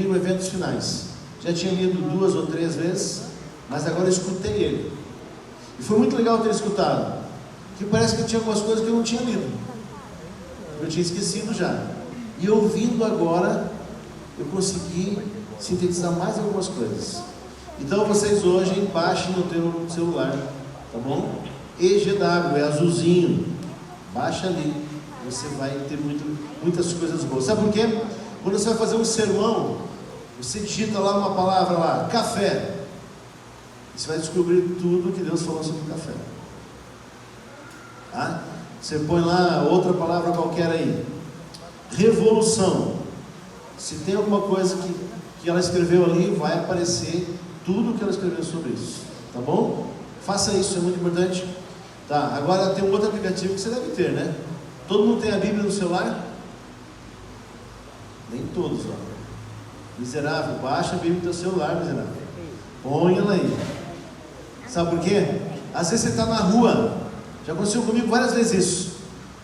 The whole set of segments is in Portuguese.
ouvir o Eventos Finais. Já tinha lido 2 ou 3 vezes, mas agora eu escutei ele. E foi muito legal ter escutado, porque parece que tinha algumas coisas que eu não tinha lido, eu tinha esquecido já. E ouvindo agora, eu consegui sintetizar mais algumas coisas. Então vocês hoje baixem no teu celular, tá bom? EGW, é azulzinho. Baixa ali, você vai ter muitas coisas boas. Sabe por quê? Quando você vai fazer um sermão, você digita lá uma palavra lá, café. Você vai descobrir tudo que Deus falou sobre o café. Tá? Você põe lá outra palavra qualquer aí. Revolução. Se tem alguma coisa que ela escreveu ali, vai aparecer tudo que ela escreveu sobre isso. Tá bom? Faça isso, é muito importante. Tá, agora tem um outro aplicativo que você deve ter, né? Todo mundo tem a Bíblia no celular? Nem todos, ó. Miserável, baixa a Bíblia no teu celular, miserável. Põe ela aí. Sabe por quê? Às vezes você está na rua. Já aconteceu comigo várias vezes isso.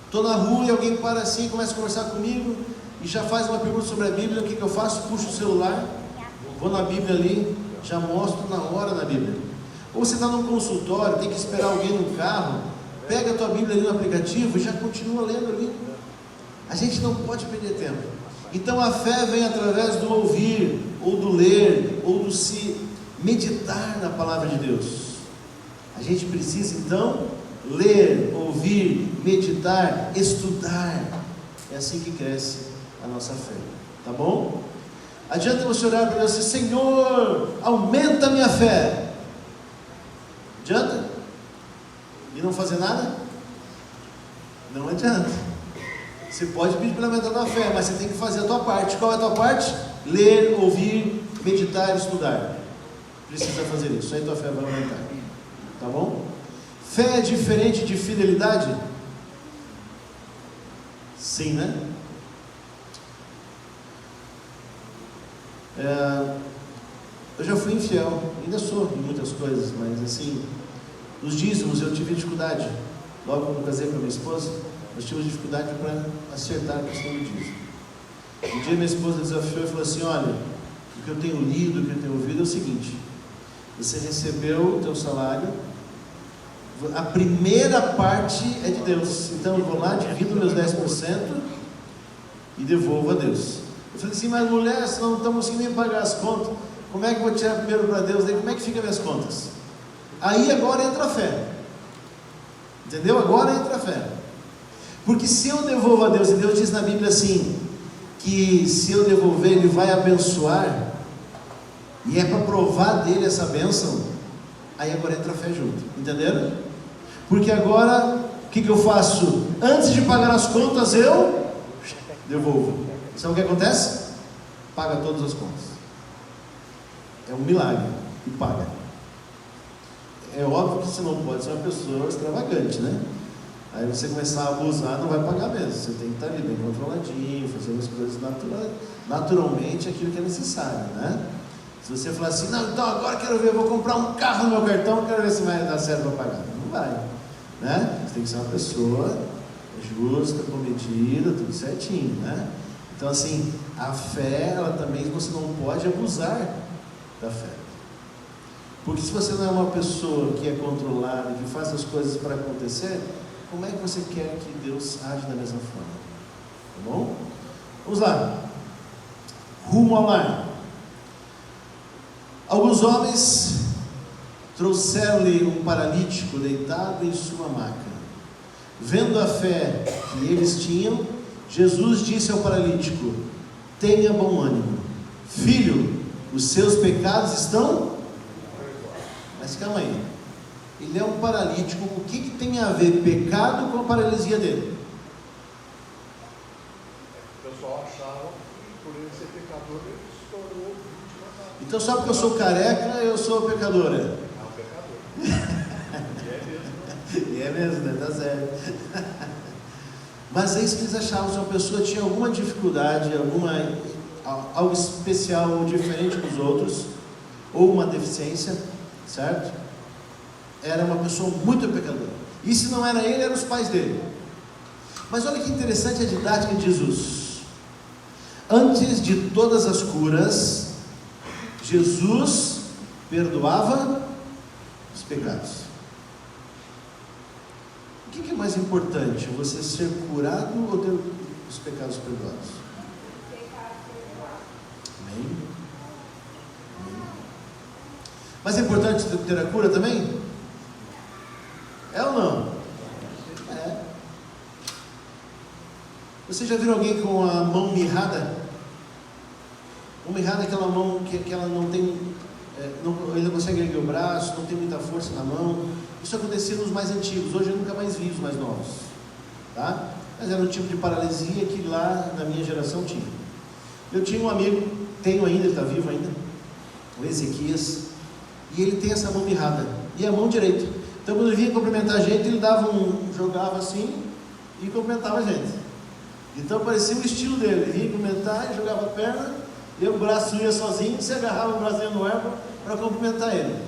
Estou na rua e alguém para assim, começa a conversar comigo e já faz uma pergunta sobre a Bíblia. O que eu faço? Puxo o celular, vou na Bíblia ali, já mostro na hora na Bíblia. Ou você está num consultório, tem que esperar alguém no carro, pega a tua Bíblia ali no aplicativo e já continua lendo ali. A gente não pode perder tempo. Então a fé vem através do ouvir, ou do ler, ou do se meditar na palavra de Deus. A gente precisa então ler, ouvir, meditar, estudar. É assim que cresce a nossa fé. Tá bom? Adianta você orar para Deus e dizer: Senhor, aumenta a minha fé. Adianta? E não fazer nada? Não adianta. Você pode pedir para aumentar a tua fé, mas você tem que fazer a tua parte. Qual é a tua parte? Ler, ouvir, meditar, estudar. Precisa fazer isso, aí tua fé vai aumentar. Tá bom? Fé é diferente de fidelidade? Sim, né? Eu já fui infiel, ainda sou em muitas coisas, mas assim, os dízimos eu tive dificuldade. Logo quando eu casei com a minha esposa, nós tivemos dificuldade para acertar a questão do dízimo. Um dia minha esposa desafiou e falou assim: olha, o que eu tenho lido, o que eu tenho ouvido é o seguinte: você recebeu o teu salário, a primeira parte é de Deus, então eu vou lá, divido meus 10% e devolvo a Deus. Eu falei assim: mas mulher, se não estamos conseguindo nem pagar as contas, como é que eu vou tirar primeiro para Deus? Daí como é que fica minhas contas? Aí agora entra a fé. Entendeu? Agora entra a fé. Porque se eu devolvo a Deus, e Deus diz na Bíblia assim, que se eu devolver Ele vai abençoar, e é para provar dele essa bênção, aí agora entra a fé junto. Entenderam? Porque agora, o que eu faço? Antes de pagar as contas, eu devolvo. Sabe o que acontece? Paga todas as contas. É um milagre. E paga. É óbvio que você não pode ser uma pessoa extravagante, né? Aí você começar a abusar, não vai pagar mesmo. Você tem que estar ali bem controladinho, fazendo as coisas naturalmente, aquilo que é necessário, né? Se você falar assim: não, então agora quero ver, vou comprar um carro no meu cartão, quero ver se vai dar certo para pagar. Não vai, né? Você tem que ser uma pessoa justa, comedida, tudo certinho, né? Então assim, a fé, ela também, você não pode abusar da fé. Porque se você não é uma pessoa que é controlada, que faz as coisas para acontecer, como é que você quer que Deus age da mesma forma? Tá bom? Vamos lá. Rumo ao lar. Alguns homens trouxeram-lhe um paralítico deitado em sua maca. Vendo a fé que eles tinham, Jesus disse ao paralítico: tenha bom ânimo, filho, os seus pecados estão... Mas calma aí, ele é um paralítico, o que tem a ver pecado com a paralisia dele? O pessoal achava que por ele ser pecador, ele se tornou vítima da... Então só porque eu sou careca, eu sou pecadora? É um pecador. E é mesmo, né? Tá certo. Mas é isso que eles achavam. Se uma pessoa tinha alguma dificuldade, algo especial ou diferente dos outros, ou uma deficiência, certo? Era uma pessoa muito pecadora. E se não era ele, eram os pais dele. Mas olha que interessante a didática de Jesus. Antes de todas as curas, Jesus perdoava os pecados. O que é mais importante? Você ser curado ou ter os pecados perdoados? Amém? Amém. Mas é importante ter a cura também? É ou não? É. Você já viu alguém com a mão mirrada? Uma mirrada é aquela mão que ela não tem, ele não consegue erguer o braço, não tem muita força na mão. Isso acontecia nos mais antigos, hoje eu nunca mais vi os mais novos, tá? Mas era um tipo de paralisia que lá na minha geração tinha. Eu tinha um amigo, tenho ainda, ele está vivo ainda, o Ezequias, e ele tem essa mão mirrada, e a mão direita. Então quando ele vinha cumprimentar a gente, ele jogava assim e cumprimentava a gente. Então parecia o estilo dele, ele vinha cumprimentar e jogava a perna, e o braço ia sozinho, você agarrava o bracinho no erro para cumprimentar ele.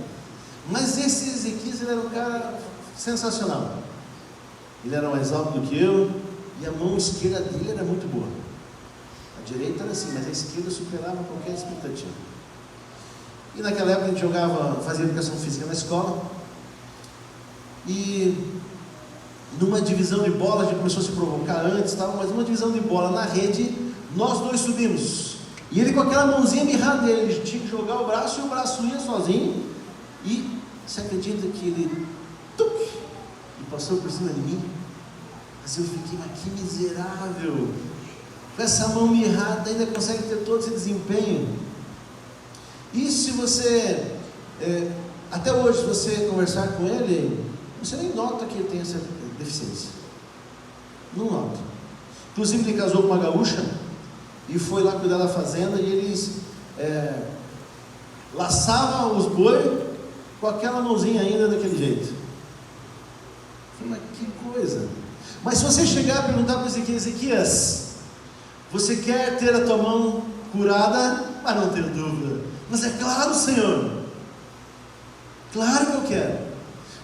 Mas esse Ezequias, ele era um cara sensacional. Ele era mais alto do que eu, e a mão esquerda dele era muito boa. A direita era assim, mas a esquerda superava qualquer expectativa. E naquela época a gente fazia educação física na escola, e numa divisão de bola, a gente começou a se provocar antes, mas numa divisão de bola na rede, nós dois subimos. E ele com aquela mãozinha mirrada dele, ele tinha que jogar o braço e o braço ia sozinho. E você acredita que ele e passou por cima de mim? Mas eu fiquei, mas que miserável! Com essa mão mirrada ainda consegue ter todo esse desempenho. E se você, até hoje, se você conversar com ele, você nem nota que ele tem essa deficiência. Não nota. Inclusive ele casou com uma gaúcha e foi lá cuidar da fazenda, e eles laçavam os boi com aquela mãozinha ainda daquele jeito. Eu falei, mas que coisa! Mas se você chegar e perguntar para Ezequias, você quer ter a tua mão curada? Mas não tenho dúvida. Mas é claro, Senhor, claro que eu quero.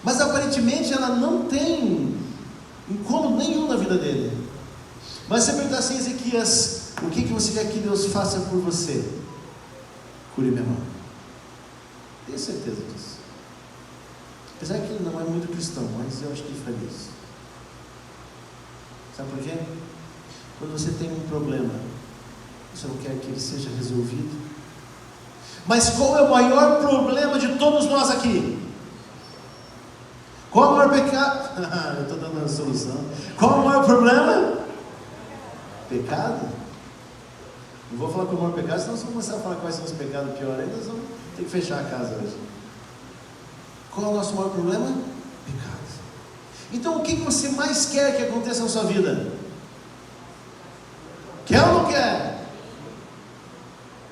Mas aparentemente ela não tem incômodo nenhum na vida dele. Mas se você perguntar assim, Ezequias, o que você quer que Deus faça por você? Cure minha mão. Tenho certeza disso. Apesar que ele não é muito cristão, mas eu acho que ele faz isso. Sabe por quê? Quando você tem um problema, você não quer que ele seja resolvido. Mas qual é o maior problema de todos nós aqui? Qual é o maior pecado? Eu estou dando a solução. Qual é o maior problema? Pecado? Não vou falar qual é o maior pecado, senão nós vamos começar a falar quais são os pecados piores, aí nós vamos ter que fechar a casa hoje. Qual é o nosso maior problema? Pecado. Então o que você mais quer que aconteça na sua vida? Quer ou não quer?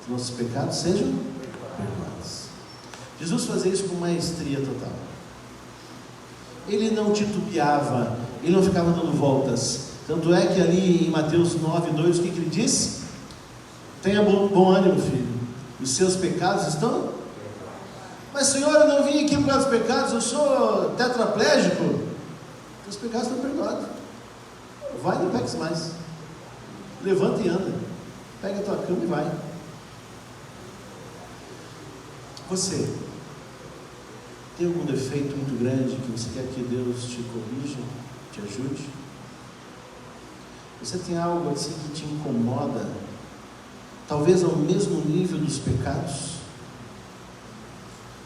Que nossos pecados sejam perdoados. Jesus fazia isso com maestria total. Ele não titubeava, ele não ficava dando voltas. Tanto é que ali em Mateus 9:2, o que ele disse? Tenha bom ânimo, filho, os seus pecados estão... Mas Senhor, eu não vim aqui por causa dos pecados, eu sou tetraplégico. Os pecados estão perdoados. Vai, não peques mais. Levanta e anda. Pega a tua cama e vai. Você tem algum defeito muito grande que você quer que Deus te corrija, te ajude? Você tem algo assim que te incomoda, talvez ao mesmo nível dos pecados?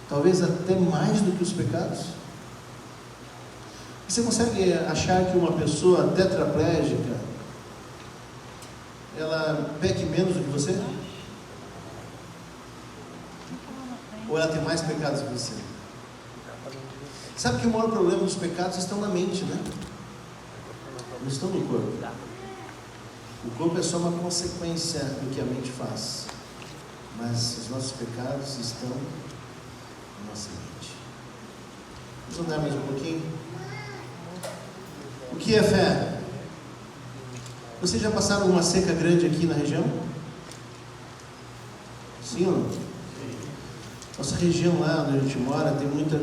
Talvez até mais do que os pecados? Você consegue achar que uma pessoa tetraplégica, ela peque menos do que você? Ou ela tem mais pecados que você? Sabe que o maior problema dos pecados estão na mente, né? Não estão no corpo. O corpo é só uma consequência do que a mente faz. Mas os nossos pecados estão na nossa mente. Vamos andar mais um pouquinho? O que é fé? Vocês já passaram uma seca grande aqui na região? Sim ou não? Nossa região lá onde a gente mora tem muita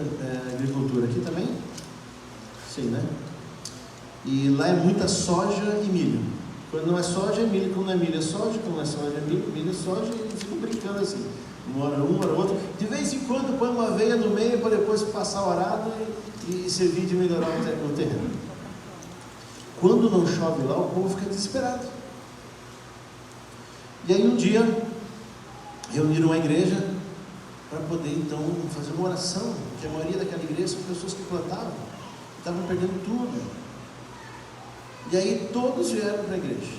agricultura. Aqui também? Sim, né? E lá é muita soja e milho. Quando não é soja, é milho. Quando não é milho, é soja. Quando não é soja, é milho. Milho é soja. E ficam brincando assim. Uma hora outro. De vez em quando põe uma aveia no meio para depois passar o arado e servir de melhorar o terreno. Quando não chove lá, o povo fica desesperado. E aí um dia reuniram a igreja para poder então fazer uma oração, porque a maioria daquela igreja são pessoas que plantavam, estavam perdendo tudo. E aí todos vieram para a igreja.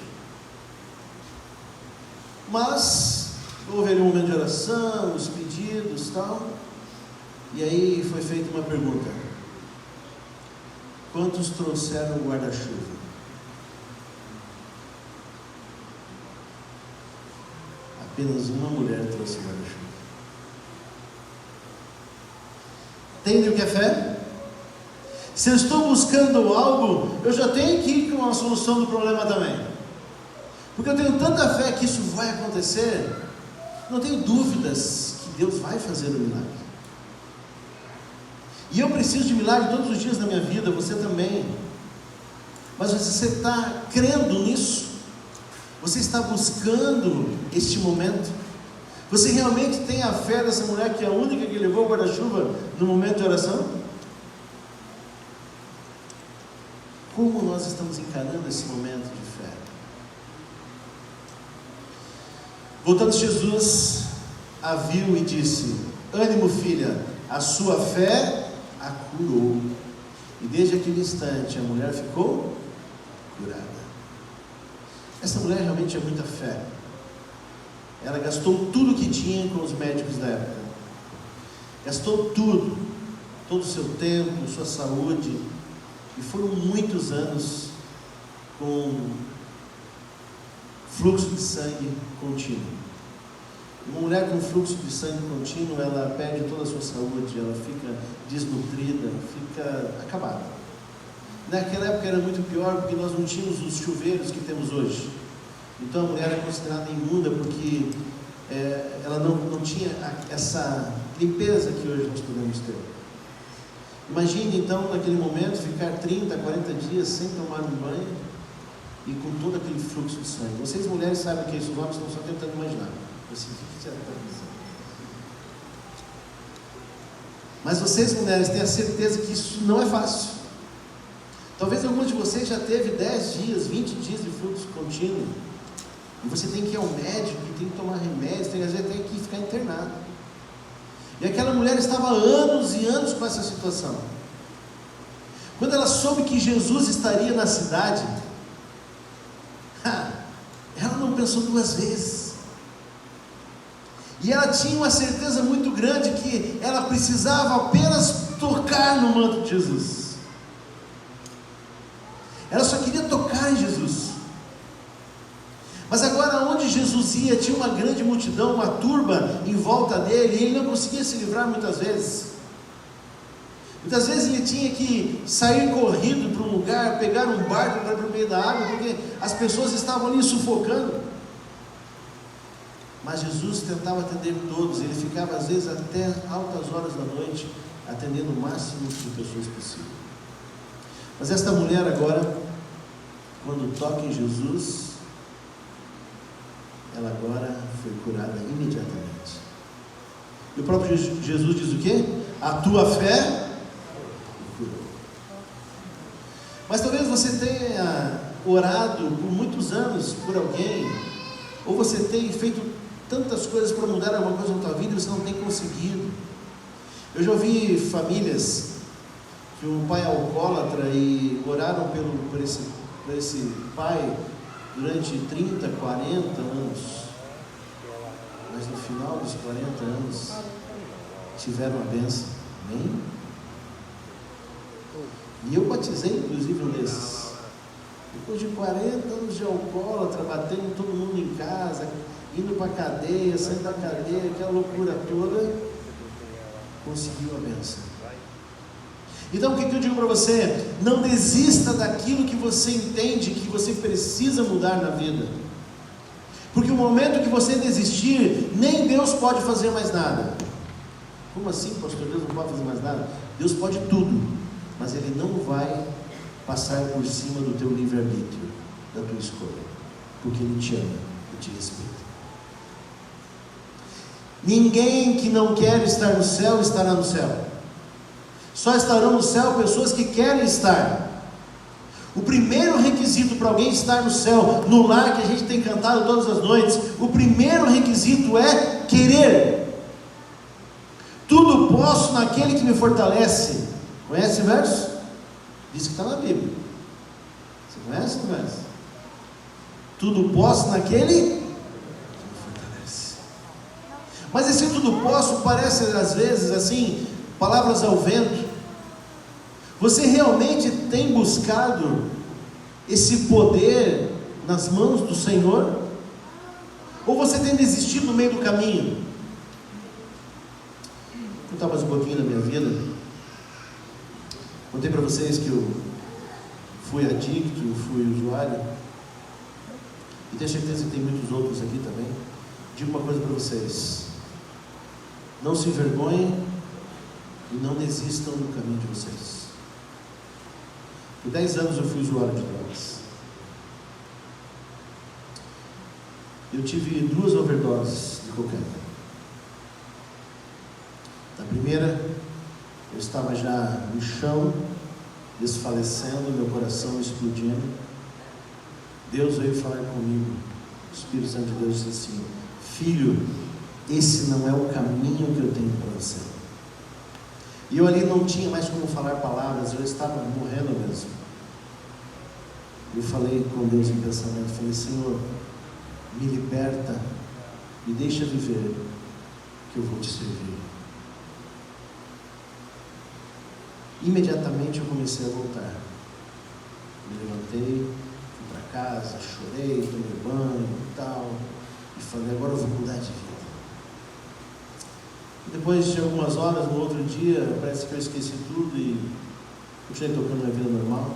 Mas houve ali um momento de oração, os pedidos e tal. E aí foi feita uma pergunta: quantos trouxeram o guarda-chuva? Apenas uma mulher trouxe o guarda-chuva. Entende o que é fé? Se eu estou buscando algo, eu já tenho que ir com a solução do problema também. Porque eu tenho tanta fé que isso vai acontecer, não tenho dúvidas que Deus vai fazer o milagre. E eu preciso de milagre todos os dias da minha vida, você também. Mas você está crendo nisso? Você está buscando este momento? Você realmente tem a fé dessa mulher que é a única que levou o guarda-chuva no momento de oração? Como nós estamos encarando esse momento de fé? Voltando, Jesus a viu e disse: ânimo, filha, a sua fé a curou. E desde aquele instante a mulher ficou curada. Essa mulher realmente tinha muita fé. Ela gastou tudo que tinha com os médicos da época. Gastou tudo, todo o seu tempo, sua saúde. E foram muitos anos com fluxo de sangue contínuo. Uma mulher com fluxo de sangue contínuo, ela perde toda a sua saúde, ela fica desnutrida, fica acabada. Naquela época era muito pior, porque nós não tínhamos os chuveiros que temos hoje. Então a mulher era considerada imunda, porque ela não tinha essa limpeza que hoje nós podemos ter. Imagine então, naquele momento, ficar 30, 40 dias sem tomar um banho e com todo aquele fluxo de sangue. Vocês mulheres sabem o que é isso, os homens estão só tentando imaginar. Assim, o que você está dizendo? Mas vocês mulheres têm a certeza que isso não é fácil. Talvez algumas de vocês já teve 10 dias, 20 dias de fluxo contínuo. E você tem que ir ao médico, tem que tomar remédios, às vezes tem que ficar internado. E aquela mulher estava há anos e anos com essa situação. Quando ela soube que Jesus estaria na cidade, ela não pensou duas vezes. E ela tinha uma certeza muito grande que ela precisava apenas tocar no manto de Jesus. Ela só queria tocar em Jesus. Mas agora, onde Jesus ia, tinha uma grande multidão, uma turba em volta dele, e ele não conseguia se livrar muitas vezes. Muitas vezes ele tinha que sair corrido para um lugar, pegar um barco para ir para o meio da água, porque as pessoas estavam ali sufocando. Mas Jesus tentava atender todos, ele ficava às vezes até altas horas da noite, atendendo o máximo de pessoas possível. Mas esta mulher agora, quando toca em Jesus, ela agora foi curada imediatamente. E o próprio Jesus diz o quê? A tua fé me curou. Mas talvez você tenha orado por muitos anos por alguém, ou você tenha feito tantas coisas para mudar alguma coisa na tua vida e você não tem conseguido. Eu já ouvi famílias que um pai alcoólatra e oraram por esse pai durante 30, 40 anos, mas no final dos 40 anos tiveram a bênção. Amém? E eu batizei inclusive um desses. Depois de 40 anos de alcoólatra, batendo todo mundo em casa, indo para a cadeia, saindo da cadeia, aquela loucura toda, conseguiu a bênção. Então o que eu digo para você? Não desista daquilo que você entende que você precisa mudar na vida, porque o momento que você desistir, nem Deus pode fazer mais nada. Como assim, pastor? Deus não pode fazer mais nada? Deus pode tudo, mas Ele não vai passar por cima do teu livre-arbítrio, da tua escolha. porque Ele te ama e te respeita. Ninguém que não quer estar no céu estará no céu. Só estarão no céu pessoas que querem estar. O primeiro requisito para alguém estar no céu, no lar que a gente tem cantado todas as noites, o primeiro requisito é querer. Tudo posso naquele que me fortalece. Conhece o verso? Diz que está na Bíblia. Você conhece o verso? Tudo posso naquele que me fortalece. Mas esse tudo posso parece às vezes assim, palavras ao vento. Você realmente tem buscado esse poder nas mãos do Senhor? Ou você tem desistido no meio do caminho? Vou contar mais um pouquinho da minha vida. Contei para vocês que eu fui adicto, eu fui usuário. E tenho certeza que tem muitos outros aqui também. Digo uma coisa para vocês: não se envergonhem e não desistam do caminho de vocês. Por 10 anos eu fui usuário de drogas. Eu tive 2 overdoses de cocaína. Na primeira, eu estava já no chão, desfalecendo, meu coração explodindo. Deus veio falar comigo. O Espírito Santo de Deus disse assim: filho, esse não é o caminho que eu tenho para você. E eu ali não tinha mais como falar palavras, eu estava morrendo mesmo. Eu falei com Deus em pensamento, falei: Senhor, me liberta, me deixa viver, que eu vou te servir. Imediatamente eu comecei a voltar. Me levantei, fui para casa, chorei, tomei banho e tal, e falei: agora eu vou mudar de vida. Depois de algumas horas, no outro dia, parece que eu esqueci tudo e continuei tocando minha vida normal.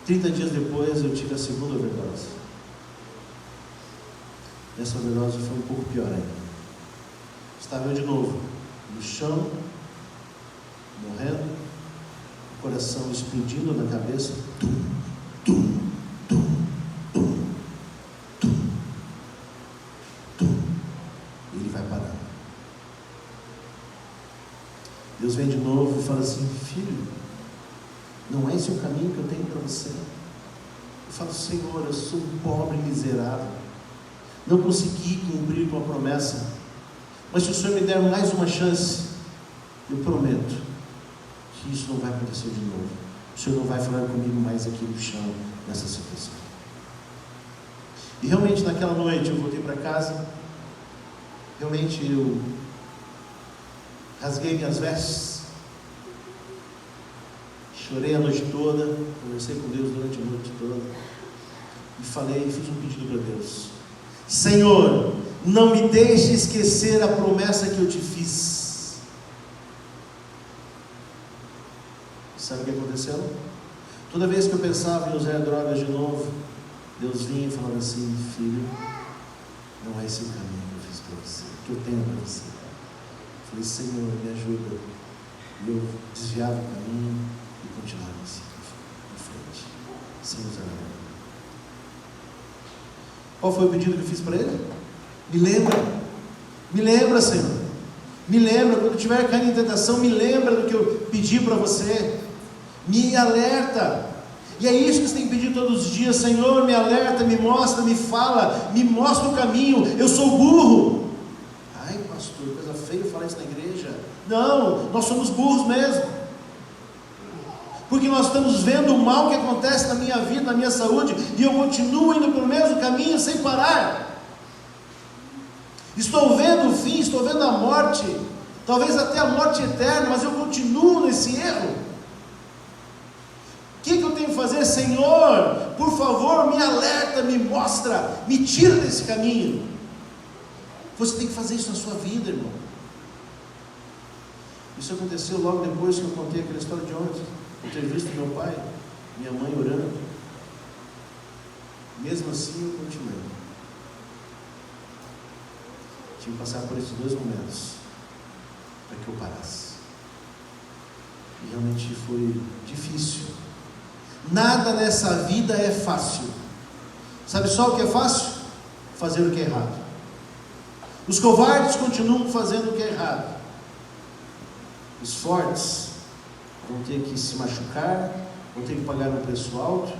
30 dias depois eu tive a segunda overdose. Essa overdose foi um pouco pior ainda. Estava eu de novo no chão, morrendo, o coração explodindo na cabeça. Tum, tum, tum, tum, tum, tum. E ele vai parando. Deus vem de novo e fala assim: filho, não é esse o caminho que eu tenho para você? Eu falo: Senhor, eu sou um pobre miserável, não consegui cumprir tua promessa, mas se o Senhor me der mais uma chance, eu prometo que isso não vai acontecer de novo. O Senhor não vai falar comigo mais aqui no chão, nessa situação. E realmente naquela noite eu voltei para casa. Realmente eu rasguei minhas vestes, chorei a noite toda, conversei com Deus durante a noite toda e falei, fiz um pedido para Deus: Senhor, não me deixe esquecer a promessa que eu te fiz. Sabe o que aconteceu? Toda vez que eu pensava em usar drogas de novo, Deus vinha e falava assim: filho, não é esse o caminho que eu fiz para você, que eu tenho para você. Eu falei: Senhor, me ajuda. E eu desviava o caminho e continuava assim, em frente, sem usar nada. Qual foi o pedido que eu fiz para ele? Me lembra, Senhor. Me lembra, quando tiver caindo em tentação, me lembra do que eu pedi para você. Me alerta. E é isso que você tem que pedir todos os dias: Senhor, me alerta, me mostra, me fala, me mostra o caminho. Eu sou burro. Ai, pastor, coisa feia falar isso na igreja. Não, nós somos burros mesmo, porque nós estamos vendo o mal que acontece na minha vida, na minha saúde, e eu continuo indo pelo mesmo caminho sem parar. Estou vendo o fim, estou vendo a morte, talvez até a morte eterna, mas eu continuo nesse erro. O que eu tenho que fazer? Senhor, por favor, me alerta, me mostra, me tira desse caminho. Você tem que fazer isso na sua vida, irmão. Isso aconteceu logo depois que eu contei aquela história de ontem, eu ter visto meu pai, minha mãe orando. Mesmo assim eu continuei. Tive que passar por esses 2 momentos para que eu parasse. E realmente foi difícil. Nada nessa vida é fácil. Sabe só o que é fácil? Fazer o que é errado. Os covardes continuam fazendo o que é errado. Os fortes vão ter que se machucar, vão ter que pagar um preço alto,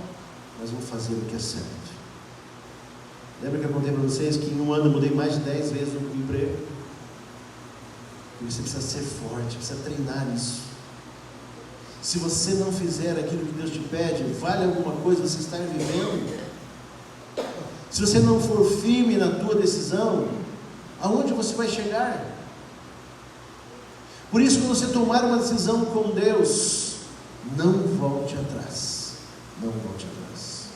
mas vão fazer o que é certo. Lembra que eu contei para vocês que em um ano eu mudei mais de 10 vezes o emprego? Porque você precisa ser forte, precisa treinar isso. Se você não fizer aquilo que Deus te pede, vale alguma coisa você estar vivendo? Se você não for firme na tua decisão, aonde você vai chegar? Por isso, quando você tomar uma decisão com Deus, não volte atrás. Não volte atrás.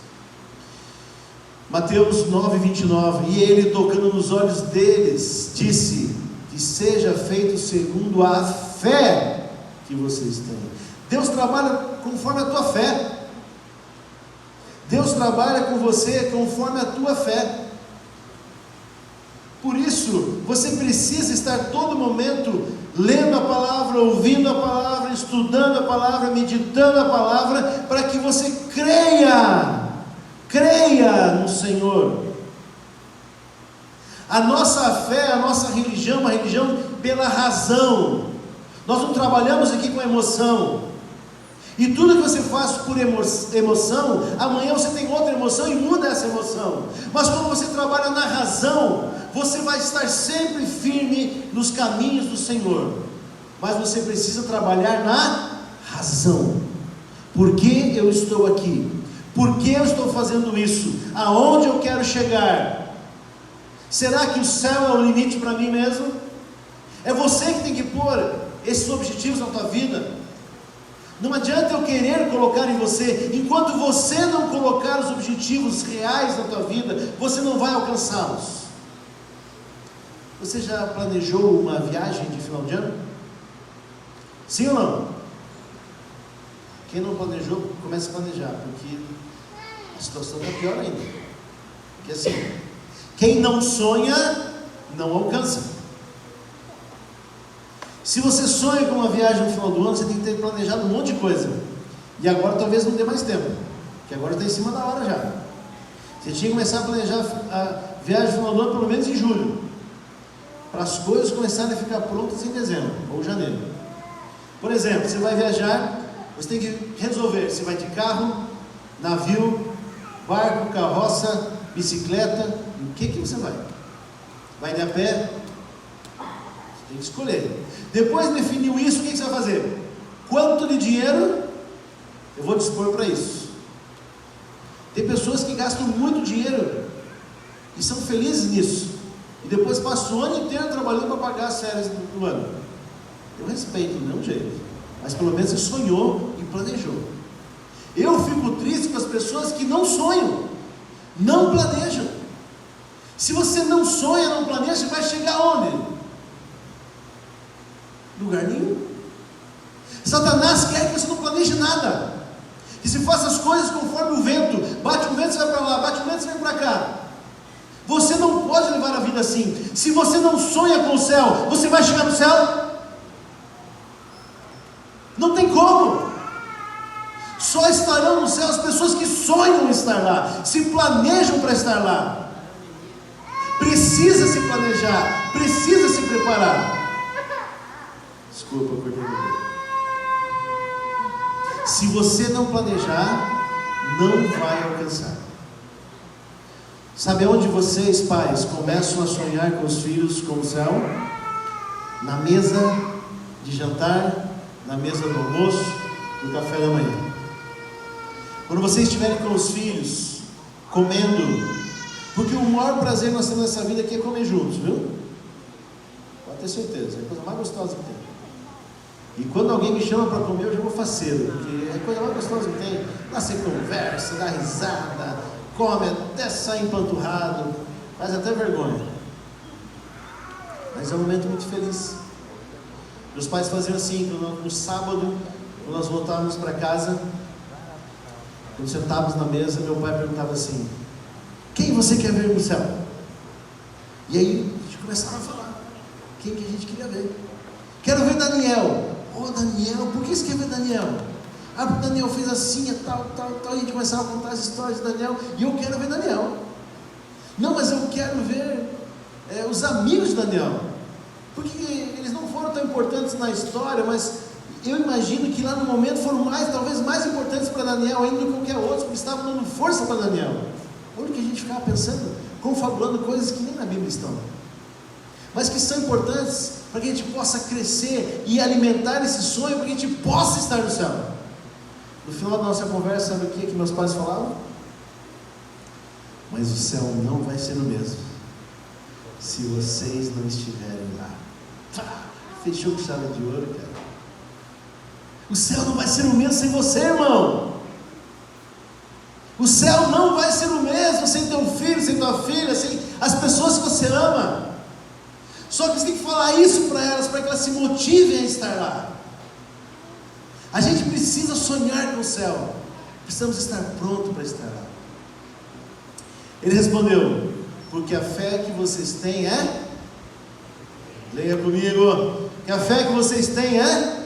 Mateus 9:29. E ele, tocando nos olhos deles, disse: que seja feito segundo a fé que vocês têm. Deus trabalha conforme a tua fé. Deus trabalha com você conforme a tua fé. Por isso, você precisa estar todo momento lendo a palavra, ouvindo a palavra, estudando a palavra, meditando a palavra, para que você creia no Senhor. A nossa fé, a nossa religião, uma religião pela razão. Nós não trabalhamos aqui com emoção. E tudo que você faz por emoção, amanhã você tem outra emoção e muda essa emoção. Mas quando você trabalha na razão, você vai estar sempre firme nos caminhos do Senhor. Mas você precisa trabalhar na razão. Por que eu estou aqui? Por que eu estou fazendo isso? Aonde eu quero chegar? Será que o céu é o limite para mim mesmo? É você que tem que pôr esses objetivos na tua vida. Não adianta eu querer colocar em você. Enquanto você não colocar os objetivos reais na tua vida, você não vai alcançá-los. Você já planejou uma viagem de final de ano? Sim ou não? Quem não planejou, comece a planejar, porque a situação está pior ainda. Porque assim, quem não sonha, não alcança. Se você sonha com uma viagem no final do ano, você tem que ter planejado um monte de coisa. E agora talvez não dê mais tempo, porque agora está em cima da hora já. Você tinha que começar a planejar a viagem no final do ano pelo menos em julho, para as coisas começarem a ficar prontas em dezembro ou janeiro. Por exemplo, você vai viajar, você tem que resolver, você vai de carro, navio, barco, carroça, bicicleta, em que você vai? Vai de a pé? Você tem que escolher. Depois definiu isso, o que você vai fazer? Quanto de dinheiro eu vou dispor para isso? Tem pessoas que gastam muito dinheiro e são felizes nisso, e depois passam o ano inteiro trabalhando para pagar as férias do ano. Eu respeito, do mesmo jeito, mas pelo menos você sonhou e planejou. Eu fico triste com as pessoas que não sonham, não planejam. Se você não sonha, não planeja, você vai chegar onde? Lugar nenhum. Satanás quer que você não planeje nada, que você faça as coisas conforme o vento. Bate o vento, você vai para lá, bate o vento, você vem para cá. Você não pode levar a vida assim. Se você não sonha com o céu, você vai chegar no céu? Não tem como. Só estarão no céu as pessoas que sonham estar lá, se planejam para estar lá. Precisa se planejar, precisa se preparar. Desculpa, cortei o cabelo. Se você não planejar, não vai alcançar. Sabe onde vocês, pais, começam a sonhar com os filhos com o céu? Na mesa de jantar, na mesa do almoço, no café da manhã. Quando vocês estiverem com os filhos, comendo, porque o maior prazer que nós temos nessa vida aqui é comer juntos, viu? Pode ter certeza, é a coisa mais gostosa que tem. E quando alguém me chama para comer, eu já vou faceiro, porque é a coisa mais gostosa que tem. Lá você conversa, dá risada, come até sair empanturrado, faz até vergonha. Mas é um momento muito feliz. Meus pais faziam assim, no sábado, quando nós voltávamos para casa, quando sentávamos na mesa, meu pai perguntava assim: quem você quer ver no céu? E aí a gente começava a falar quem que a gente queria ver. Quero ver Daniel. Oh, Daniel, por que você quer ver Daniel? Ah, porque Daniel fez assim, tal, e a gente começava a contar as histórias de Daniel, e eu quero ver Daniel. Não, mas eu quero ver os amigos de Daniel, porque eles não foram tão importantes na história, mas eu imagino que lá no momento foram talvez mais importantes para Daniel ainda do que qualquer outro, porque estavam dando força para Daniel. Olha o que a gente ficava pensando, confabulando coisas que nem na Bíblia estão, mas que são importantes para que a gente possa crescer e alimentar esse sonho, para que a gente possa estar no céu. No final da nossa conversa, sabe o que meus pais falavam? Mas o céu não vai ser o mesmo se vocês não estiverem lá. Fechou com chave de ouro, cara. O céu não vai ser o mesmo sem você, irmão. O céu não vai ser o mesmo sem teu filho, sem tua filha, sem as pessoas que você ama. Só que você tem que falar isso para elas, para que elas se motivem a estar lá. A gente precisa sonhar com o céu. Precisamos estar prontos para estar lá. Ele respondeu: porque a fé que vocês têm é... Leia comigo. Que a fé que vocês têm é...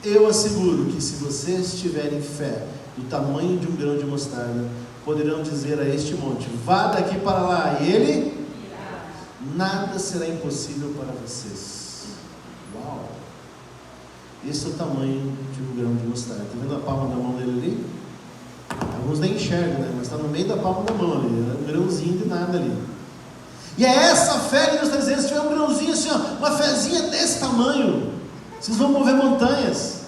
Eu asseguro que se vocês tiverem fé do tamanho de um grão de mostarda, poderão dizer a este monte: vá daqui para lá, e ele... nada será impossível para vocês. Uau! Esse é o tamanho de um grão de mostarda. Está vendo a palma da mão dele ali? Alguns nem enxergam, né? Mas está no meio da palma da mão ali. É um grãozinho de nada ali. E é essa fé que Deus está dizendo. Se tiver um grãozinho assim, ó, uma fezinha desse tamanho, vocês vão mover montanhas.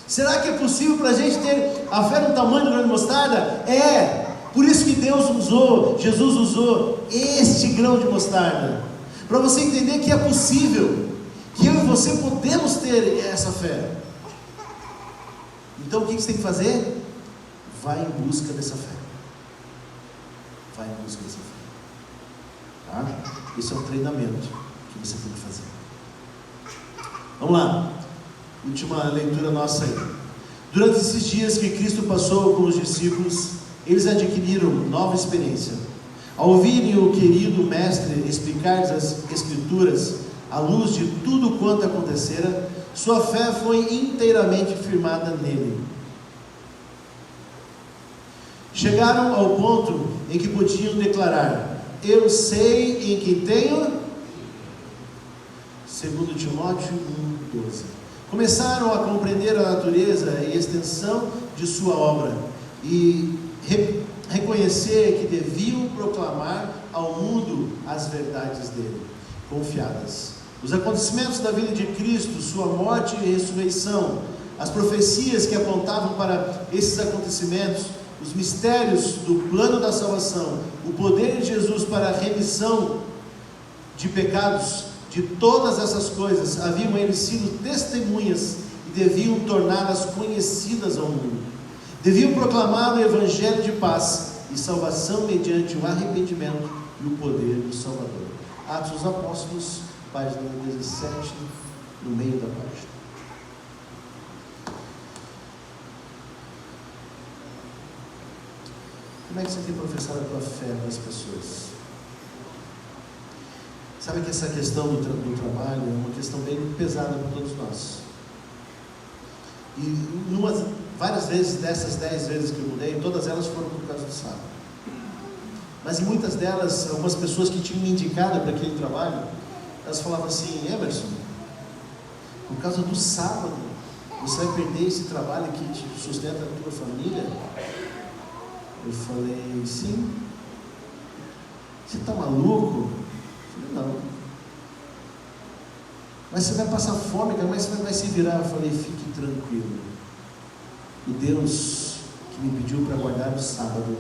Será que é possível para a gente ter a fé no tamanho do grão de mostarda? É. Por isso que Jesus usou este grão de mostarda, para você entender que é possível, que eu e você podemos ter essa fé. Então o que você tem que fazer? Vai em busca dessa fé. Vai em busca dessa fé. Tá? Esse é um treinamento que você tem que fazer. Vamos lá. Última leitura nossa aí. Durante esses dias que Cristo passou com os discípulos, eles adquiriram nova experiência. Ao ouvirem o querido mestre explicar as Escrituras à luz de tudo quanto acontecera, sua fé foi inteiramente firmada nele. Chegaram ao ponto em que podiam declarar: eu sei em quem tenho. 2 Timóteo 1:12. Começaram a compreender a natureza e extensão de sua obra e reconhecer que deviam proclamar ao mundo as verdades dele, confiadas. Os acontecimentos da vida de Cristo, sua morte e ressurreição, as profecias que apontavam para esses acontecimentos, os mistérios do plano da salvação, o poder de Jesus para a remissão de pecados, de todas essas coisas, haviam eles sido testemunhas e deviam torná-las conhecidas ao mundo. Deviam proclamar o evangelho de paz e salvação mediante o arrependimento e o poder do Salvador. Atos dos Apóstolos, página 17, no meio da página. Como é que você tem professado a tua fé para as pessoas? Sabe que essa questão do trabalho é uma questão bem pesada para todos nós. E várias vezes dessas 10 vezes que eu mudei, todas elas foram por causa do sábado. Mas em muitas delas, algumas pessoas que tinham me indicado para aquele trabalho, elas falavam assim: Emerson, por causa do sábado, você vai perder esse trabalho que te sustenta a tua família? Eu falei: sim. Você está maluco? Eu falei: não. Mas você vai passar fome, cara, mas você vai se virar. Eu falei: fique tranquilo. O Deus que me pediu para guardar o sábado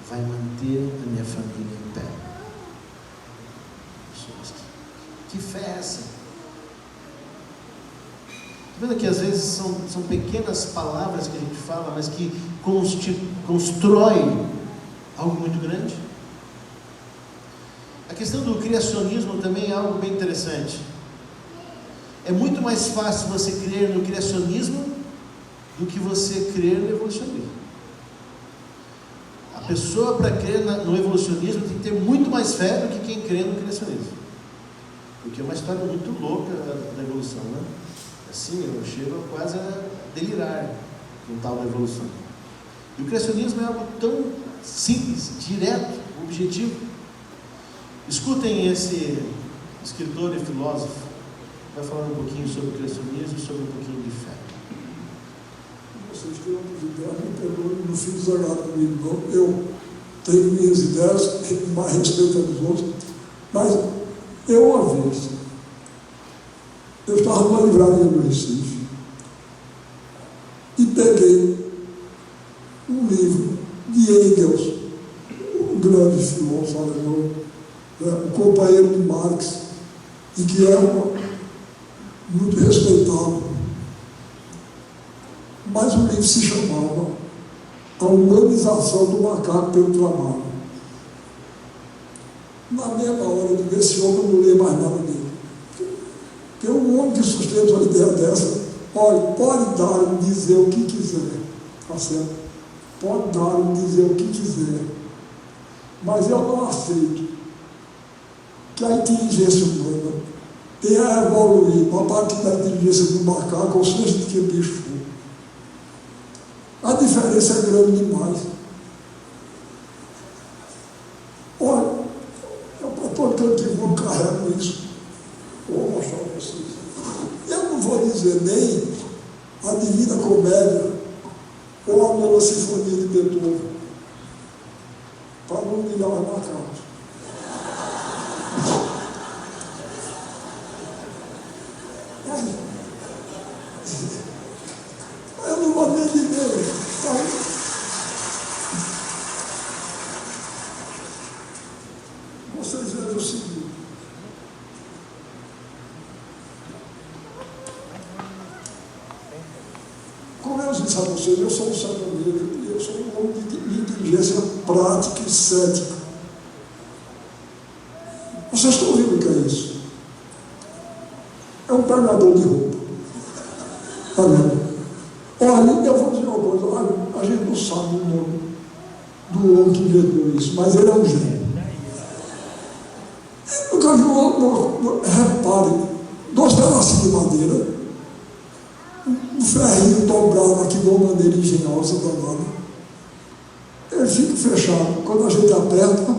vai manter a minha família em pé. Que fé é essa? Está vendo que às vezes são pequenas palavras que a gente fala, mas que constrói algo muito grande? A questão do criacionismo também é algo bem interessante. É muito mais fácil você crer no criacionismo do que você crer no evolucionismo. A pessoa, para crer no evolucionismo, tem que ter muito mais fé do que quem crê no criacionismo. Porque é uma história muito louca da evolução, né? Assim, eu chego quase a delirar com tal da evolução. E o criacionismo é algo tão simples, direto, objetivo. Escutem esse escritor e filósofo, vai falar um pouquinho sobre criacionismo e sobre um pouquinho de fé. Vocês têm outras ideias, me perdoem, não fico zangado comigo, não. Eu tenho minhas ideias, mais respeito aos outros, mas eu uma vez, eu estava numa livraria no Recife e peguei um livro de Engels, um grande filósofo alemão, um companheiro de Marx, e que era muito respeitado. Mas o livro se chamava A Humanização do Macaco pelo Trabalho. Na mesma hora de ver esse homem, eu não leio mais nada dele. Porque um homem que sustenta uma ideia dessa, olha, pode dar e dizer o que quiser, tá certo? Pode dar e dizer o que quiser, mas eu não aceito que a inteligência humana tenha evoluído a partir da inteligência do macaco, ou seja, de que bicho for. A diferença é grande demais. Olha, eu estou tanto que vou carrego isso. Vou mostrar para vocês. Eu não vou dizer nem a Divina Comédia ou a Nona Sinfonia de Beethoven, para não humilhar os macacos. Eu não vou nem dizer. Vocês vejam o seguinte. Como eu disse a vocês, eu sou um sertanejo e eu sou um homem de inteligência prática e cética. Vocês estão ouvindo o que é isso? É um pegador de roupa. Olha, eu vou dizer uma coisa, olha, a gente não sabe o nome do homem que inventou isso, mas ele é um gênio. Eu nunca vi repare, 2 pedacinhos de madeira, um ferrinho dobrado aqui de uma maneira engenhosa, danada. Ele fica fechado. Quando a gente aperta,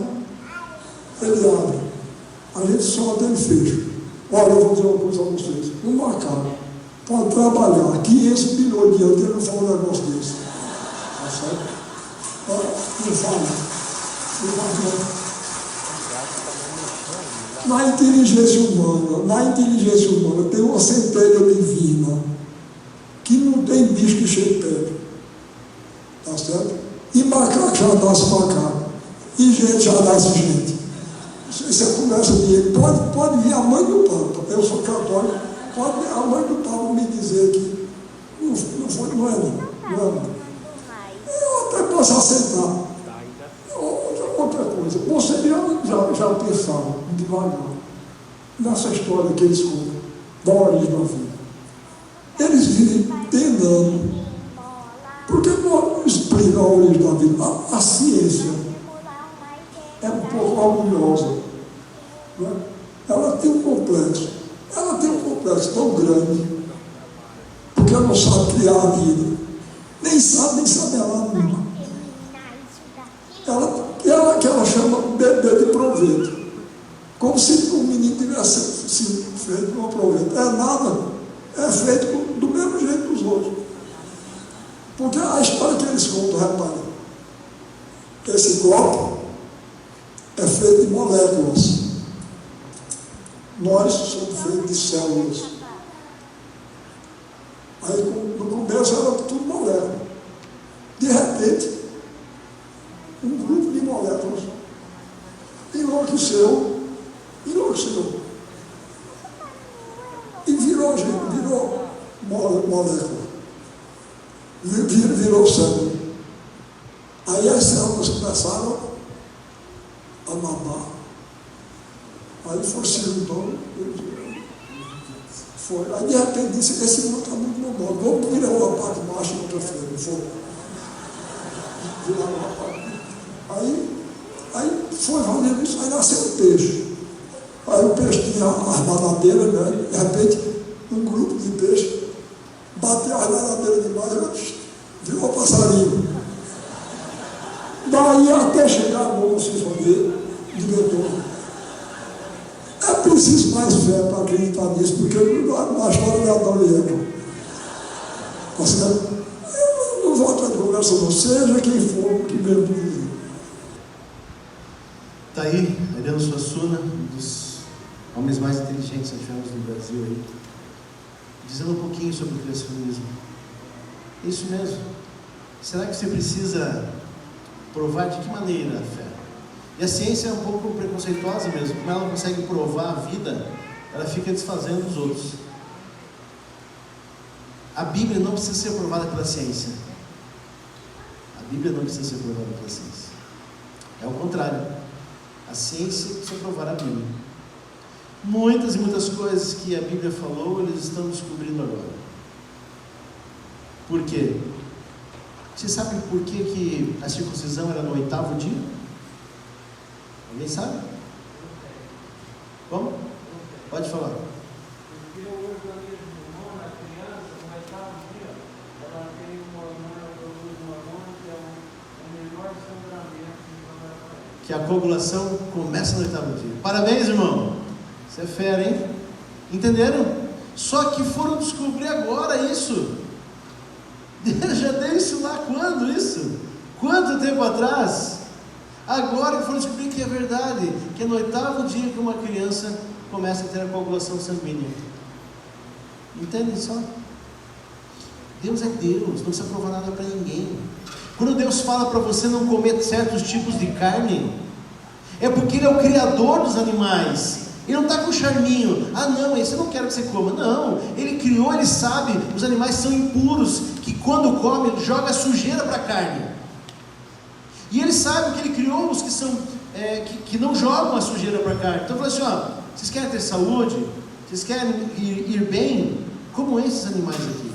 ele abre. A gente solta, ele fecha. Olha, eu vou dizer uma coisa a vocês. Um macaco pode trabalhar 500 milhões de anos, ele não fala um negócio desse. Tá certo? Não fala. Não fala. Na inteligência humana tem uma centelha divina que não tem bicho que chegue perto. Tá certo? E macaco já nasce macaco. E gente já nasce gente. Isso é conversa de ele. Pode vir a mãe do Papa. Eu sou católico. Pode vir a mãe do Papa me dizer que não é não. Eu até posso aceitar. Outra coisa. Vocês já pensaram devagar nessa história que eles contam da origem da vida. Eles vivem penando. Porque não explica a origem da vida. A ciência é um pouco orgulhosa. Né? Ela tem um complexo tão grande, porque ela não sabe criar a vida. Nem sabe ela nunca. Ela chama bebê de proveito. Como se o menino tivesse sido feito com proveito. É nada. É feito do mesmo jeito dos outros. Porque a história que eles contam, repare, esse copo é feito de moléculas. Nós somos feitos de células. Aí no começo era tudo molécula. De repente, um grupo de moléculas enlouqueceu e virou molécula. Virou célula. Aí as células começaram a mamar. Aí foi se juntando. Aí de repente disse, esse mundo está muito monótono. Vamos virar uma parte macho e outra fêmea. Virar uma parte. Aí foi valendo isso, aí nasceu um peixe. Aí o peixe tinha as nadadeiras, né? De repente, um grupo de peixes bateu as nadadeiras demais, virou passarinho. Daí Aí até chegar no assessoria, diretor. É preciso mais fé para acreditar nisso, porque na história da Adoriano. Tá certo? Nos outros conversas, não seja quem for que mesmo dizer. Está aí, Ariano Suassuna, um dos homens mais inteligentes que tivemos no Brasil aí, dizendo um pouquinho sobre o criacionismo. Isso mesmo. Será que você precisa provar de que maneira a fé? E a ciência é um pouco preconceituosa mesmo. Como ela não consegue provar a vida, ela fica desfazendo os outros. A Bíblia não precisa ser provada pela ciência. A Bíblia não precisa ser provada pela ciência. É o contrário. A ciência precisa provar a Bíblia. Muitas e muitas coisas que a Bíblia falou, eles estão descobrindo agora. Por quê? Você sabe por que a circuncisão era no 8º dia? Alguém sabe? Como? Pode falar. Porque o organismo humano, a criança, no 8º dia, ela tem um hormônio que é o menor sangramento de cada. Que a coagulação começa no 8º dia. Parabéns, irmão! Você é fera, hein? Entenderam? Só que foram descobrir agora isso. Deus já deu isso lá quando isso? Quanto tempo atrás? Agora que foram descobrir que é verdade, que é no 8º dia que uma criança começa a ter a coagulação sanguínea. Entendem só? Deus é Deus, não precisa provar nada para ninguém. Quando Deus fala para você não comer certos tipos de carne, é porque Ele é o Criador dos animais. Ele não está com charminho, ah não, esse eu não quero que você coma. Não, Ele criou, Ele sabe, os animais são impuros, que quando come, joga sujeira para a carne. E Ele sabe que Ele criou os que são, que não jogam a sujeira para a carne. Então Ele falou assim, vocês querem ter saúde? Vocês querem ir bem? Como esses animais aqui.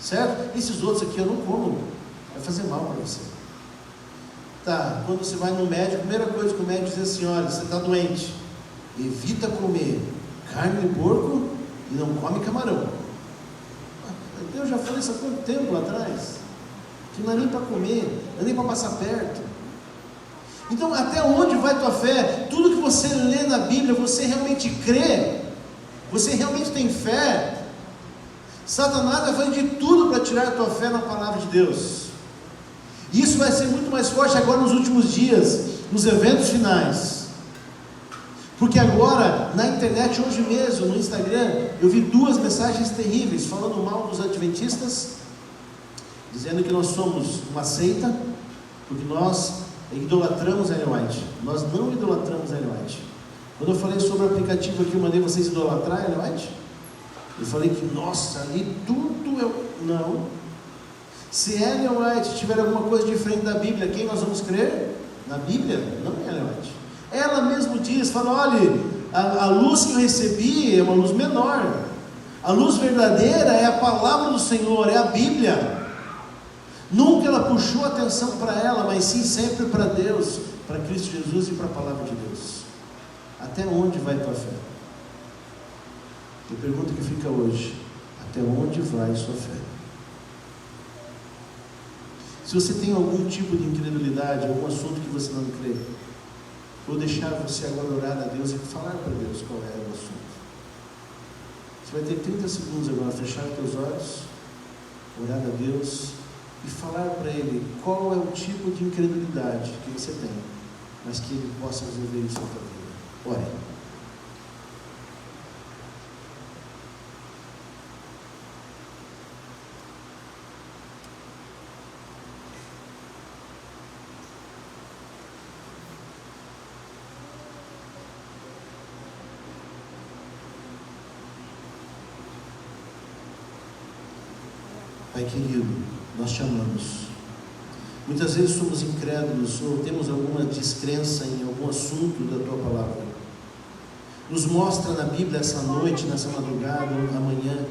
Certo? Esses outros aqui eu não como, vai fazer mal para você. Tá, quando você vai no médico, a primeira coisa que o médico diz assim, olha, você está doente, evita comer carne de porco e não come camarão. Deus já falou isso há quanto tempo lá atrás? Que não é nem para comer, não é nem para passar perto. Então, até onde vai tua fé? Tudo que você lê na Bíblia, você realmente crê? Você realmente tem fé? Satanás vai fazer de tudo para tirar a tua fé na palavra de Deus. Isso vai ser muito mais forte agora nos últimos dias, nos eventos finais. Porque agora, na internet, hoje mesmo, no Instagram, eu vi 2 mensagens terríveis, falando mal dos adventistas, dizendo que nós somos uma seita, porque nós idolatramos Ellen White. Nós não idolatramos Ellen White. Quando eu falei sobre o aplicativo aqui, eu mandei vocês idolatrar Ellen White. Eu falei que, nossa, ali tudo é... Não. Se Ellen White tiver alguma coisa diferente da Bíblia, quem nós vamos crer? Na Bíblia? Não é Ellen White. Ela mesmo diz, fala, olha, a luz que eu recebi é uma luz menor. A luz verdadeira é a palavra do Senhor, é a Bíblia. Nunca ela puxou atenção para ela, mas sim sempre para Deus, para Cristo Jesus e para a palavra de Deus. Até onde vai tua fé? A pergunta que fica hoje, até onde vai sua fé? Se você tem algum tipo de incredulidade, algum assunto que você não crê, vou deixar você agora orar a Deus e falar para Deus qual é o assunto. Você vai ter 30 segundos agora, fechar os teus olhos, orar a Deus e falar para Ele qual é o tipo de incredulidade que você tem, mas que Ele possa resolver isso na tua vida. Ore. Pai querido, nós te amamos. Muitas vezes somos incrédulos ou temos alguma descrença em algum assunto da tua palavra. Nos mostra na Bíblia essa noite, nessa madrugada, amanhã,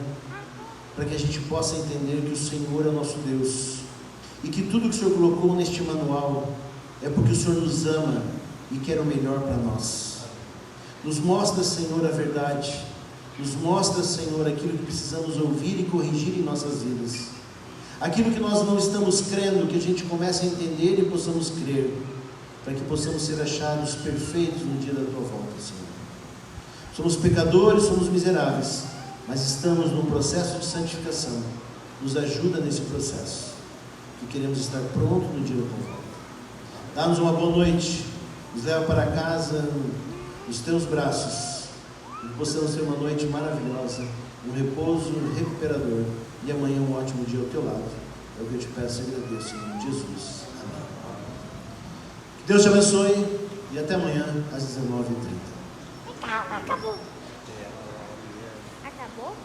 para que a gente possa entender que o Senhor é o nosso Deus e que tudo que o Senhor colocou neste manual é porque o Senhor nos ama e quer o melhor para nós. Nos mostra, Senhor, a verdade. Nos mostra, Senhor, aquilo que precisamos ouvir e corrigir em nossas vidas. Aquilo que nós não estamos crendo, que a gente comece a entender e possamos crer, para que possamos ser achados perfeitos no dia da tua volta, Senhor. Somos pecadores, somos miseráveis, mas estamos num processo de santificação. Nos ajuda nesse processo, que queremos estar prontos no dia da tua volta. Dá-nos uma boa noite, nos leva para casa nos teus braços, e que possamos ter uma noite maravilhosa, um repouso recuperador, e amanhã um ótimo dia ao teu lado. É o que eu te peço e agradeço em nome de Jesus. Amém. Que Deus te abençoe e até amanhã às 19h30. Acabou. Acabou?